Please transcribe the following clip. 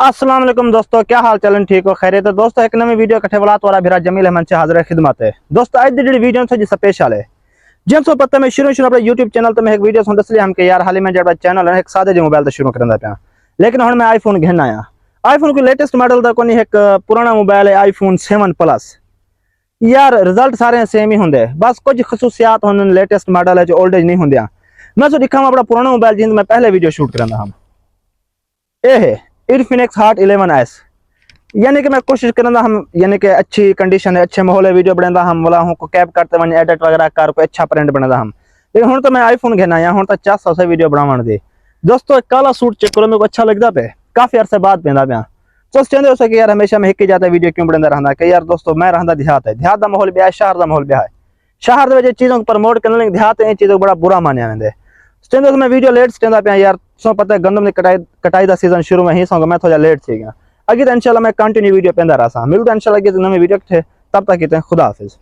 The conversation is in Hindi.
अस्सलाम वालेकुम दोस्तों, क्या हाल चाल ठीक हो? खैरियत है दोस्तों। एक नवी वीडियो कट्ठे वाला वाला भीरा जमील अहमद से हाजिर है खिदमत है दोस्तों। आज दी वीडियो से जिस स्पेशल है जिन सो पता मैं शुरू अपने यूट्यूब चैनल तो मैं एक वीडियो सुन इसलिए हम के यार हाल ही में जब चैनल है एक सादे जो मोबाइल तो शुरू करना पाया, लेकिन हम मैं आईफोन घेन आया। आईफोन को लेटेस्ट मॉडल का कोई एक पुराना मोबाइल है आईफोन 7 प्लस। यार रिजल्ट सारे सेम ही होंगे, बस कुछ खसूसियात होने लेटेस्ट मॉडल है जो ओल्ड एज नहीं होंगे। मैं तो दिखा अपना पुराना मोबाइल जिन मैं पहले वीडियो शूट करना हम ये है इनफिनिक्स हॉट 11S। यानी कि मैं कोशिश करना हम यानी कि अच्छी कंडीशन है, अच्छे माहौल है, वीडियो बनाता हम वाला हूँ को कैप करते वन एडिट वगैरह कर को अच्छा प्रिंट बनाता हम। लेकिन हूँ तो मैं आईफोन घेना आया हूँ तो 400 से वीडियो बनावन दे दोस्तों। एक काला सूट चेक करो, मेरे को अच्छा लगता पे, काफी अरसे बाद पहनता पाया। तो चाहते हो कि यार हमेशा मैं एक ही जाता वीडियो क्यों बनाता रहना कि यार दोस्तों मैं रहता देहात है, देहात का माहौल भी है, शहर का माहौल भी है। शहर के चीज़ों को प्रमोट करने देहात इन चीज़ों को बड़ा बुरा मानया वेंदे। स्टेंडो मैं वीडियो लेट स्टेंदा पे यार सो पता है गंदम ने कटाई दा सीजन शुरू में ही सो मैं थोड़ा लेट थी गया। अगे तो इंशाल्लाह मैं कंटिन्यू वीडियो पेंदा रहा मिलता इंशाल्लाह नवी वीडियो थे, तब तक कहते हैं खुदा हाफिज।